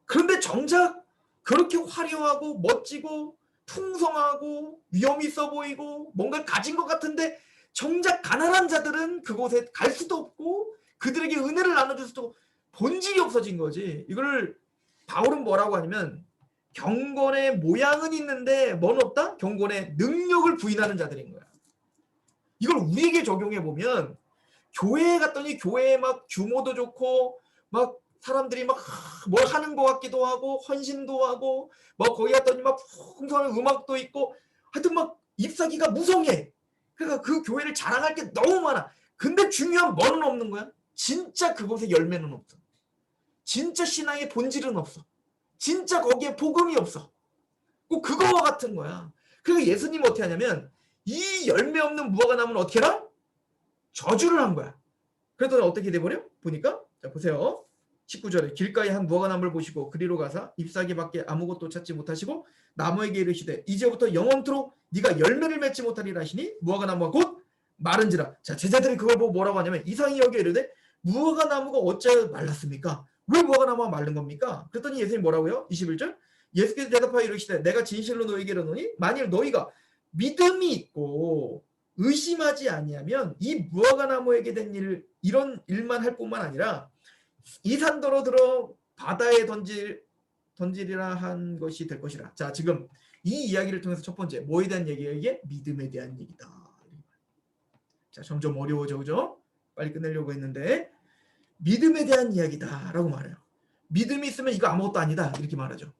그런데 정작 그렇게 화려하고 멋지고 풍성하고 위험 있어 보이고 뭔가 가진 것 같은데 정작 가난한 자들은 그곳에 갈 수도 없고 그들에게 은혜를 나눠줄 수도 본질이 없어진 거지. 이걸 바울은 뭐라고 하냐면 경건의 모양은 있는데 뭐는 없다? 경건의 능력을 부인하는 자들인 거야. 이걸 우리에게 적용해 보면 교회에 갔더니 교회에 막 규모도 좋고 막 사람들이 막 뭘 하는 것 같기도 하고 헌신도 하고 뭐 거기 갔더니 막 풍성한 음악도 있고 하여튼 막 잎사귀가 무성해. 그러니까 그 교회를 자랑할 게 너무 많아. 근데 중요한 뭐는 없는 거야? 진짜 그곳에 열매는 없어. 진짜 신앙의 본질은 없어. 진짜 거기에 복음이 없어. 꼭 그거와 같은 거야. 그러니까 예수님은 어떻게 하냐면 이 열매 없는 무화과 나무는 어떻게 해라? 저주를 한 거야. 그랬더니 어떻게 돼버려? 보니까 자 보세요. 19절에 길가에 한 무화과 나무를 보시고 그리로 가사 잎사귀밖에 아무것도 찾지 못하시고 나무에게 이르시되 이제부터 영원토록 네가 열매를 맺지 못하리라 하시니 무화과 나무가 곧 마른지라. 자 제자들이 그걸 보고 뭐라고 하냐면 이상히 여겨 이르되 무화과 나무가 어째 말랐습니까? 왜 무화과 나무가 마른 겁니까? 그랬더니 예수님이 뭐라고요? 21절 예수께서 대답하여 이르시되 내가 진실로 너희에게 이르노니 만일 너희가 믿음이 있고 의심하지 아니하면 이 무화과 나무에게 된 이런 일만 할 뿐만 아니라 이 산더러 들어 바다에 던지리라 한 것이 될 것이라. 자 지금 이 이야기를 통해서 첫 번째 뭐에 대한 얘기예요? 이게 믿음에 대한 얘기다. 자 점점 어려워져 그죠? 빨리 끝내려고 했는데 믿음에 대한 이야기다라고 말해요. 믿음이 있으면 이거 아무것도 아니다 이렇게 말하죠.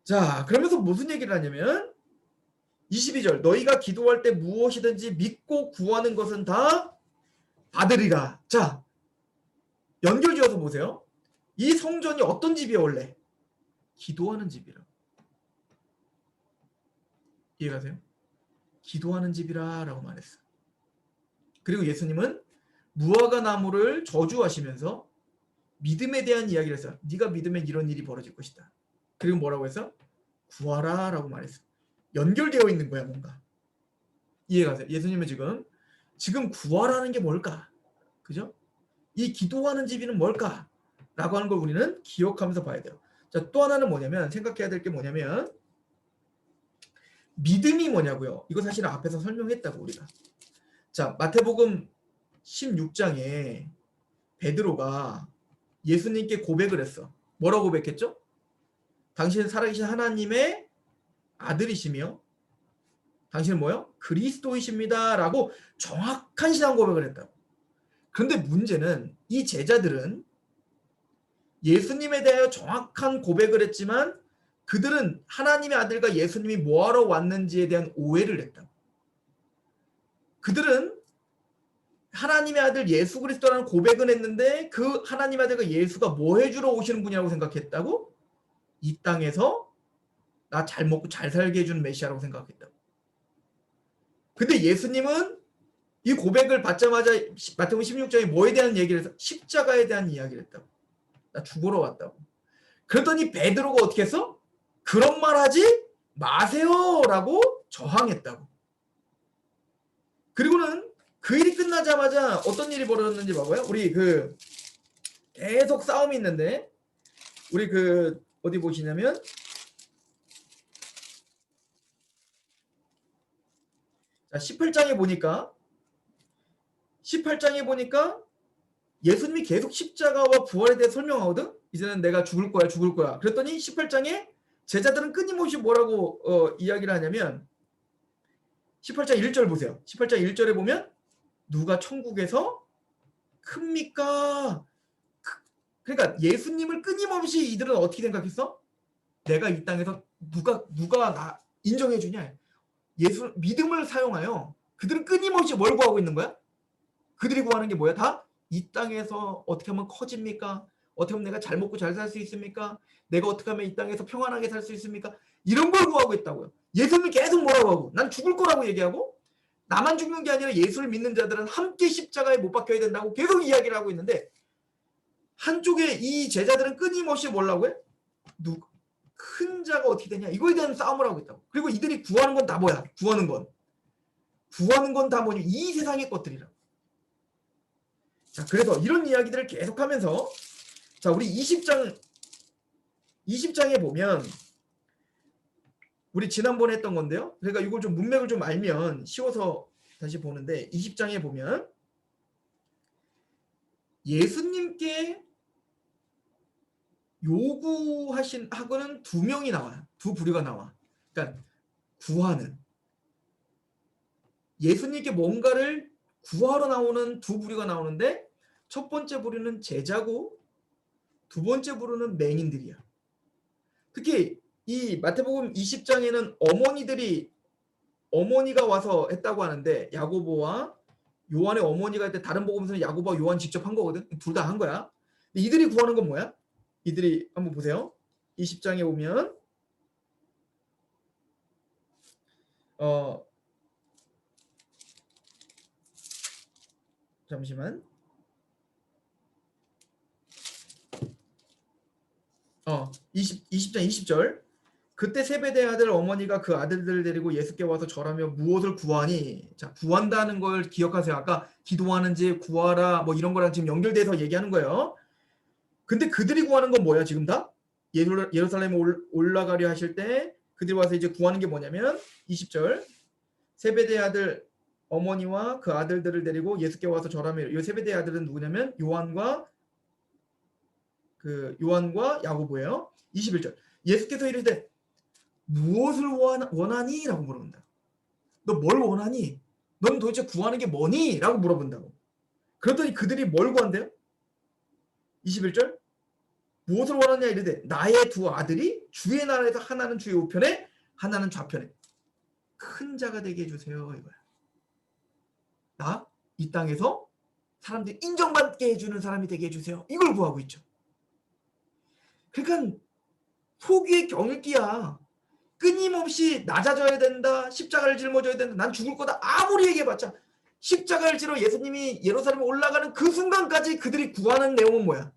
자 그러면서 무슨 얘기를 하냐면 22절 너희가 기도할 때 무엇이든지 믿고 구하는 것은 다 받으리라. 자, 연결지어서 보세요. 이 성전이 어떤 집이에요 원래? 기도하는 집이라. 이해가세요? 기도하는 집이라 라고 말했어. 그리고 예수님은 무화과 나무를 저주하시면서 믿음에 대한 이야기를 했어요. 네가 믿으면 이런 일이 벌어질 것이다. 그리고 뭐라고 했어? 구하라 라고 말했어. 연결되어 있는 거야 뭔가. 이해가세요? 예수님은 지금 구하라는 게 뭘까? 그죠? 이 기도하는 집이는 뭘까? 라고 하는 걸 우리는 기억하면서 봐야 돼요. 자, 또 하나는 뭐냐면 생각해야 될 게 뭐냐면 믿음이 뭐냐고요. 이거 사실은 앞에서 설명했다고 우리가. 자, 마태복음 16장에 베드로가 예수님께 고백을 했어. 뭐라고 고백했죠? 당신은 살아계신 하나님의 아들이시며 당신은 뭐요? 그리스도이십니다. 라고 정확한 신앙 고백을 했다고. 그런데 문제는 이 제자들은 예수님에 대하여 정확한 고백을 했지만 그들은 하나님의 아들과 예수님이 뭐하러 왔는지에 대한 오해를 했다고. 그들은 하나님의 아들 예수 그리스도라는 고백은 했는데 그 하나님의 아들과 예수가 뭐 해주러 오시는 분이라고 생각했다고? 이 땅에서 나 잘 먹고 잘 살게 해주는 메시아라고 생각했다고. 근데 예수님은 이 고백을 받자마자 마태복음 16장에 뭐에 대한 얘기를 해서 십자가에 대한 이야기를 했다고. 나 죽으러 왔다고. 그랬더니 베드로가 어떻게 했어? 그런 말 하지 마세요라고 저항했다고. 그리고는 그 일이 끝나자마자 어떤 일이 벌어졌는지 봐봐요. 우리 계속 싸움이 있는데 우리 어디 보시냐면 자, 18장에 보니까 예수님이 계속 십자가와 부활에 대해 설명하거든. 이제는 내가 죽을 거야. 그랬더니 18장에 제자들은 끊임없이 뭐라고 이야기를 하냐면 18장 1절 보세요. 18장 1절에 보면 누가 천국에서 큽니까? 그러니까 예수님을 끊임없이 이들은 어떻게 생각했어? 내가 이 땅에서 누가 나 인정해 주냐? 예수 믿음을 사용하여 그들은 끊임없이 뭘 구하고 있는 거야? 그들이 구하는 게 뭐야? 다 이 땅에서 어떻게 하면 커집니까? 어떻게 하면 내가 잘 먹고 잘 살 수 있습니까? 내가 어떻게 하면 이 땅에서 평안하게 살 수 있습니까? 이런 걸 구하고 있다고요. 예수님이 계속 뭐라고 하고 난 죽을 거라고 얘기하고 나만 죽는 게 아니라 예수를 믿는 자들은 함께 십자가에 못 박혀야 된다고 계속 이야기를 하고 있는데 한쪽에 이 제자들은 끊임없이 뭐라고 해? 큰 자가 어떻게 되냐? 이거에 대한 싸움을 하고 있다고. 그리고 이들이 구하는 건 다 뭐야? 구하는 건 다 뭐냐? 이 세상의 것들이라. 자, 그래서 이런 이야기들을 계속하면서 자, 우리 20장에 보면 우리 지난번에 했던 건데요. 그러니까 이걸 좀 문맥을 좀 알면 쉬워서 다시 보는데 20장에 보면 예수님께 요구하신 하고는 두 명이 나와요. 두 부류가 나와. 그러니까 구하는 예수님께 뭔가를 구하러 나오는 두 부류가 나오는데 첫 번째 부류는 제자고 두 번째 부류는 맹인들이야. 특히 이 마태복음 20장에는 어머니가 와서 했다고 하는데 야고보와 요한의 어머니가 할 때 다른 복음서는 야고보와 요한 직접 한 거거든. 둘 다 한 거야. 근데 이들이 구하는 건 뭐야? 이들이 한번 보세요. 20장에 보면 잠시만. 20장 20절. 그때 세베대의 아들 어머니가 그 아들들을 데리고 예수께 와서 절하며 무엇을 구하니? 자, 구한다는 걸 기억하세요. 아까 기도하는지 구하라 뭐 이런 거랑 지금 연결돼서 얘기하는 거예요. 근데 그들이 구하는 건 뭐야 지금 다? 예루살렘에 올라가려 하실 때 그들이 와서 이제 구하는 게 뭐냐면 20절. 세베대의 아들 어머니와 그 아들들을 데리고 예수께 와서 절하며 이 세베대의 아들은 누구냐면 요한과 야고보예요. 21절. 예수께서 이르되 무엇을 원하니? 라고 물어본다. 너 뭘 원하니? 넌 도대체 구하는 게 뭐니? 라고 물어본다고. 그랬더니 그들이 뭘 구한대요? 21절. 무엇을 원하냐 이르되 나의 두 아들이 주의 나라에서 하나는 주의 우편에 하나는 좌편에. 큰 자가 되게 해주세요 이거야. 나 이 땅에서 사람들이 인정받게 해주는 사람이 되게 해주세요. 이걸 구하고 있죠. 그러니까 포기의 경기야. 끊임없이 낮아져야 된다. 십자가를 짊어져야 된다. 난 죽을 거다. 아무리 얘기해봤자 십자가를 지러 예수님이 예루살렘에 올라가는 그 순간까지 그들이 구하는 내용은 뭐야?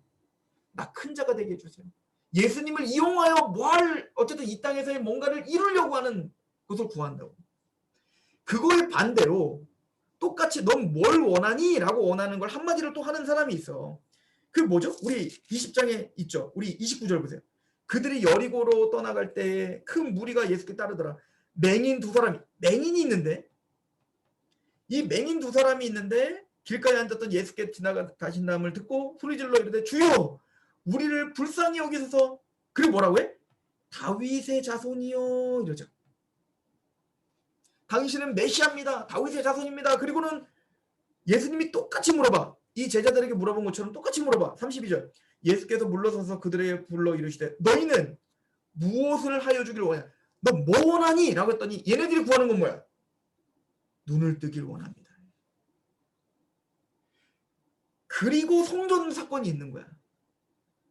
나 큰 자가 되게 해주세요. 예수님을 이용하여 뭘 어쨌든 이 땅에서의 뭔가를 이루려고 하는 것을 구한다고. 그거에 반대로 똑같이 넌 뭘 원하니? 라고 원하는 걸 한마디로 또 하는 사람이 있어. 그 뭐죠? 우리 20장에 있죠. 우리 29절 보세요. 그들이 여리고로 떠나갈 때 큰 무리가 예수께 따르더라. 맹인 두 사람이, 맹인이 있는데, 이 맹인 두 사람이 있는데 길가에 앉았던 예수께 지나가신다음을 듣고 소리질러 이르되 주여 우리를 불쌍히 여기소서. 그리고 뭐라고 해? 다윗의 자손이요 이러죠. 당신은 메시아입니다. 다윗의 자손입니다. 그리고는 예수님이 똑같이 물어봐. 이 제자들에게 물어본 것처럼 똑같이 물어봐. 32절. 예수께서 물러서서 그들에게 불러 이르시되 너희는 무엇을 하여 주길 원하냐? 너 뭐 원하니? 라고 했더니 얘네들이 구하는 건 뭐야? 눈을 뜨길 원합니다. 그리고 성전 사건이 있는 거야.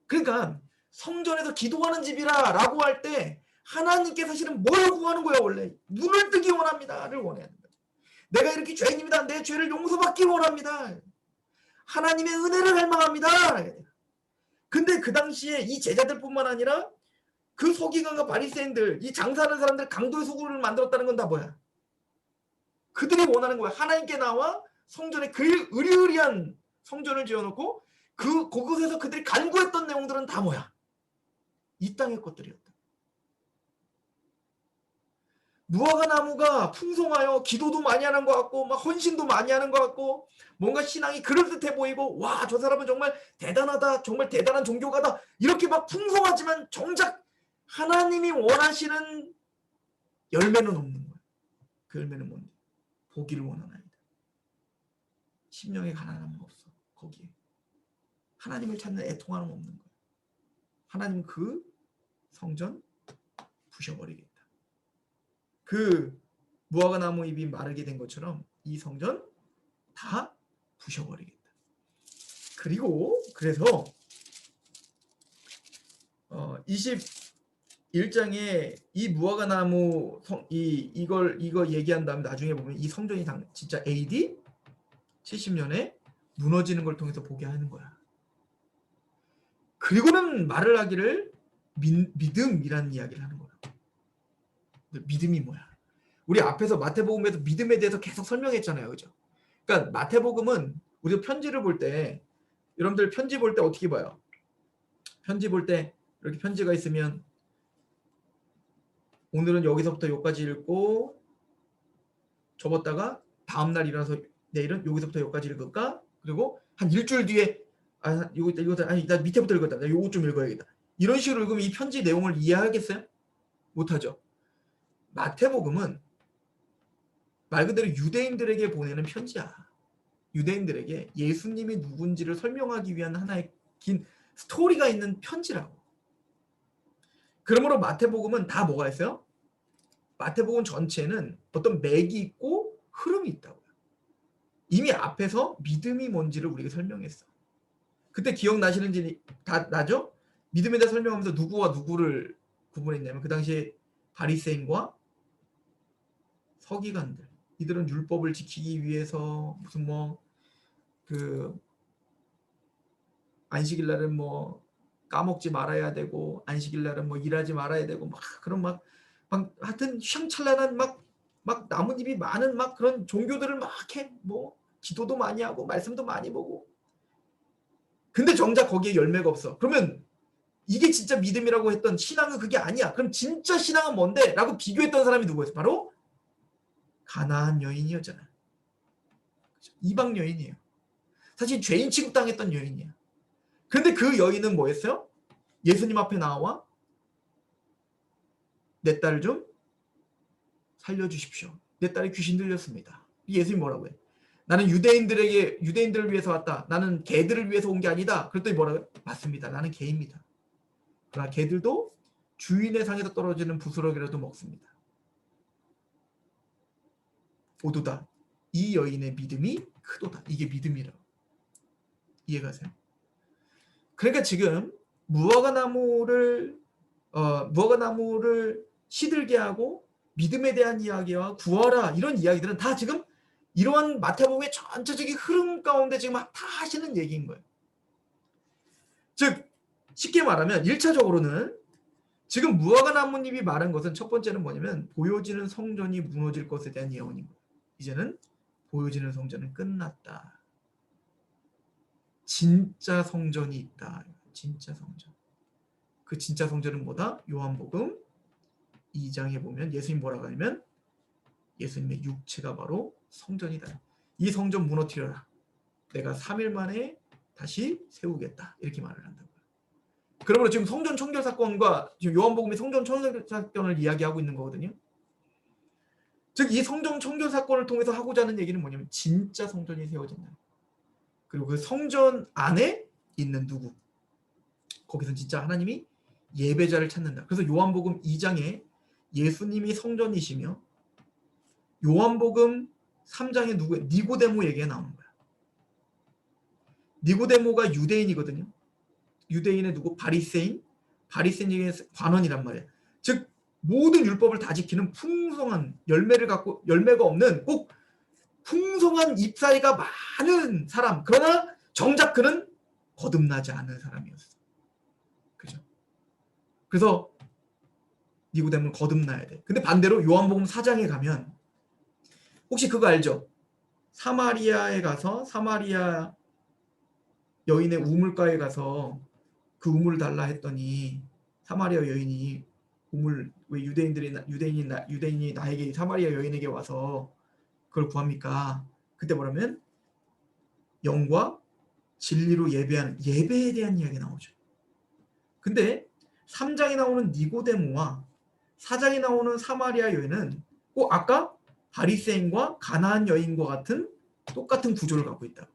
그러니까 성전에서 기도하는 집이라 라고 할 때 하나님께 사실은 뭘 구하는 거야 원래? 눈을 뜨기 원합니다를 원해야 된다. 내가 이렇게 죄인입니다. 내 죄를 용서받기 원합니다. 하나님의 은혜를 갈망합니다. 근데 그 당시에 이 제자들뿐만 아니라 그 서기관과 바리새인들, 이 장사하는 사람들 강도의 소굴을 만들었다는 건 다 뭐야? 그들이 원하는 거야. 하나님께 나와 성전에 그 의리의리한 성전을 지어놓고 그곳에서 그들이 간구했던 내용들은 다 뭐야? 이 땅의 것들이었다. 무화과 나무가 풍성하여 기도도 많이 하는 것 같고 막 헌신도 많이 하는 것 같고 뭔가 신앙이 그럴듯해 보이고 와, 저 사람은 정말 대단하다. 정말 대단한 종교가다. 이렇게 막 풍성하지만 정작 하나님이 원하시는 열매는 없는 거야. 그 열매는 뭔데? 보기를 원하는 아이다. 심령에 가난함은 없어. 거기에. 하나님을 찾는 애통함은 없는 거야. 하나님은 그 성전 부셔버리겠다. 그 무화과 나무 잎이 마르게 된 것처럼 이 성전 다 부셔버리겠다. 그리고 그래서 21장에 이 무화과 나무 이거 얘기한 다음에 나중에 보면 이 성전이 진짜 AD 70년에 무너지는 걸 통해서 보게 하는 거야. 그리고는 말을 하기를 믿음이라는 이야기를 하는 거야. 믿음이 뭐야? 우리 앞에서 마태복음에서 믿음에 대해서 계속 설명했잖아요. 그죠? 그러니까 마태복음은 우리가 편지를 볼 때 여러분들 편지 볼 때 어떻게 봐요? 편지 볼 때 이렇게 편지가 있으면 오늘은 여기서부터 여기까지 읽고 접었다가 다음날 일어나서 내일은 여기서부터 여기까지 읽을까? 그리고 한 일주일 뒤에 나 밑에부터 읽었다. 나 요거 좀 읽어야겠다. 이런 식으로 읽으면 이 편지 내용을 이해하겠어요? 못하죠. 마태복음은 말 그대로 유대인들에게 보내는 편지야. 유대인들에게 예수님이 누군지를 설명하기 위한 하나의 긴 스토리가 있는 편지라고. 그러므로 마태복음은 다 뭐가 있어요? 마태복음 전체는 어떤 맥이 있고 흐름이 있다고요. 이미 앞에서 믿음이 뭔지를 우리가 설명했어. 그때 기억나시는지 다 나죠? 믿음에 대해 설명하면서 누구와 누구를 구분했냐면 그 당시에 바리새인과 서기관들. 이들은 율법을 지키기 위해서 무슨 그 안식일 날은 까먹지 말아야 되고 안식일 날은 일하지 말아야 되고 막 그런 막 하여튼 휘황찬란한 막 나뭇잎이 많은 막 그런 종교들을 막 해. 기도도 많이 하고 말씀도 많이 보고. 근데 정작 거기에 열매가 없어. 그러면 이게 진짜 믿음이라고 했던 신앙은 그게 아니야. 그럼 진짜 신앙은 뭔데? 라고 비교했던 사람이 누구였어? 바로 가나안 여인이었잖아. 이방 여인이에요. 사실 죄인 취급당했던 여인이야. 근데 그 여인은 뭐였어요? 예수님 앞에 나와 내 딸 좀 살려주십시오. 내 딸이 귀신 들렸습니다. 예수님 뭐라고 해? 나는 유대인들을 위해서 왔다. 나는 개들을 위해서 온 게 아니다. 그랬더니 뭐라고 해? 맞습니다. 나는 개입니다. 그러나 개들도 주인의 상에서 떨어지는 부스러기라도 먹습니다. 보도다. 이 여인의 믿음이 크도다. 이게 믿음이라고. 이해가세요? 그러니까 지금 무화과나무를 시들게 하고 믿음에 대한 이야기와 구하라 이런 이야기들은 다 지금 이러한 마태복음의 전체적인 흐름 가운데 지금 다 하시는 얘기인 거예요. 즉 쉽게 말하면 1차적으로는 지금 무화과나무님이 말한 것은 첫 번째는 뭐냐면 보여지는 성전이 무너질 것에 대한 예언인 거예요. 이제는 보여지는 성전은 끝났다. 진짜 성전이 있다. 진짜 성전. 그 진짜 성전은 뭐다? 요한복음 2장에 보면 예수님 뭐라고 하냐면 예수님의 육체가 바로 성전이다. 이 성전 무너뜨려라. 내가 3일 만에 다시 세우겠다. 이렇게 말을 한다고요. 그러므로 지금 성전 청결 사건과 지금 요한복음의 성전 청결 사건을 이야기하고 있는 거거든요. 즉 이 성전 청결 사건을 통해서 하고자 하는 얘기는 뭐냐면 진짜 성전이 세워진다. 그리고 그 성전 안에 있는 누구? 거기서 진짜 하나님이 예배자를 찾는다. 그래서 요한복음 2장에 예수님이 성전이시며 요한복음 3장에 누구예요? 니고데모 얘기가 나오는 거야. 니고데모가 유대인이거든요. 유대인의 누구? 바리새인 중에 관원이란 말이야. 즉 모든 율법을 다 지키는 풍성한 열매가 없는 꼭 풍성한 잎사이가 많은 사람. 그러나 정작 그는 거듭나지 않은 사람이었어. 그죠? 그래서 니고데모는 거듭나야 돼. 근데 반대로 요한복음 4장에 가면 혹시 그거 알죠? 사마리아에 가서 사마리아 여인의 우물가에 가서 그 우물을 달라 했더니 사마리아 여인이 우물 왜 유대인이 나에게 사마리아 여인에게 와서 그걸 구합니까? 그때 뭐라면 영과 진리로 예배하는 예배에 대한 이야기가 나오죠. 근데 3장에 나오는 니고데모와 4장에 나오는 사마리아 여인은 꼭 아까 바리새인과 가나안 여인과 같은 똑같은 구조를 갖고 있다.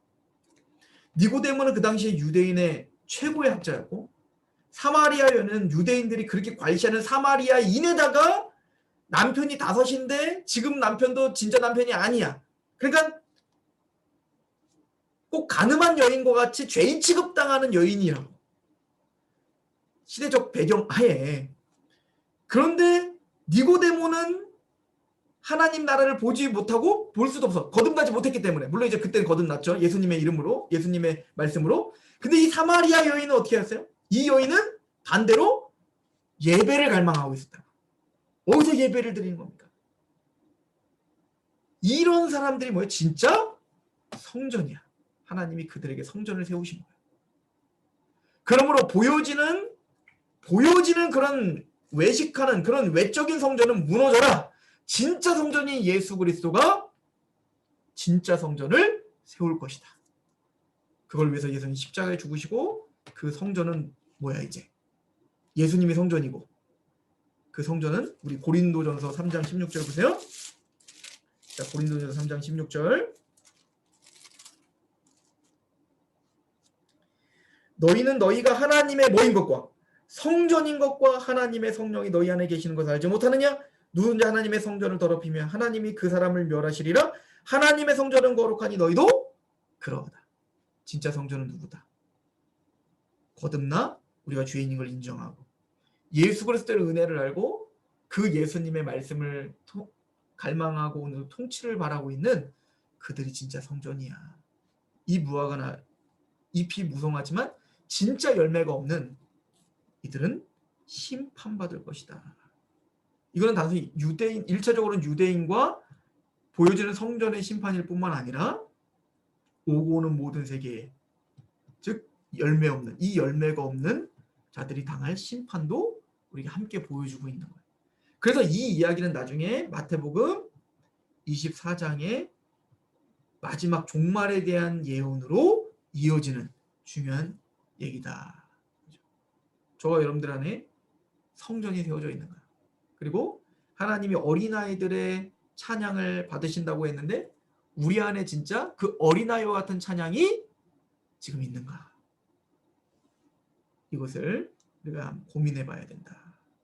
니고데모는 그 당시에 유대인의 최고의 학자였고 사마리아 여인은 유대인들이 그렇게 괄시하는 사마리아인에다가 남편이 5인데 지금 남편도 진짜 남편이 아니야. 그러니까 꼭 가늠한 여인과 같이 죄인 취급당하는 여인이라고. 시대적 배경 하에. 그런데 니고데모는 하나님 나라를 보지 못하고 볼 수도 없어. 거듭나지 못했기 때문에. 물론 이제 그때는 거듭났죠. 예수님의 이름으로, 예수님의 말씀으로. 근데 이 사마리아 여인은 어떻게 했어요? 이 여인은 반대로 예배를 갈망하고 있었다. 어디서 예배를 드리는 겁니까? 이런 사람들이 뭐예요? 진짜 성전이야. 하나님이 그들에게 성전을 세우신 거예요. 그러므로 보여지는 그런 외식하는 그런 외적인 성전은 무너져라. 진짜 성전이 예수 그리스도가 진짜 성전을 세울 것이다. 그걸 위해서 예수님이 십자가에 죽으시고 그 성전은 뭐야 이제? 예수님이 성전이고 그 성전은 우리 고린도전서 3장 16절 보세요. 자, 고린도전서 3장 16절. 너희는 너희가 하나님의 뭐인 것과 성전인 것과 하나님의 성령이 너희 안에 계시는 것을 알지 못하느냐? 누군지 하나님의 성전을 더럽히며 하나님이 그 사람을 멸하시리라. 하나님의 성전은 거룩하니 너희도 그러하다. 진짜 성전은 누구다? 거듭나 우리가 주인인 걸 인정하고 예수 그리스도의 은혜를 알고 그 예수님의 말씀을 갈망하고 통치를 바라고 있는 그들이 진짜 성전이야. 이 무화과나 잎이 무성하지만 진짜 열매가 없는 이들은 심판받을 것이다. 이거는 단순히 1차적으로는 유대인과 보여지는 성전의 심판일 뿐만 아니라 오고 오는 모든 세계에 즉 이 열매가 없는 자들이 당할 심판도 우리가 함께 보여주고 있는 거예요. 그래서 이 이야기는 나중에 마태복음 24장의 마지막 종말에 대한 예언으로 이어지는 중요한 얘기다. 저와 여러분들 안에 성전이 세워져 있는 거야. 그리고 하나님이 어린아이들의 찬양을 받으신다고 했는데 우리 안에 진짜 그 어린아이와 같은 찬양이 지금 있는가? 이것을 우리가 고민해 봐야 된다.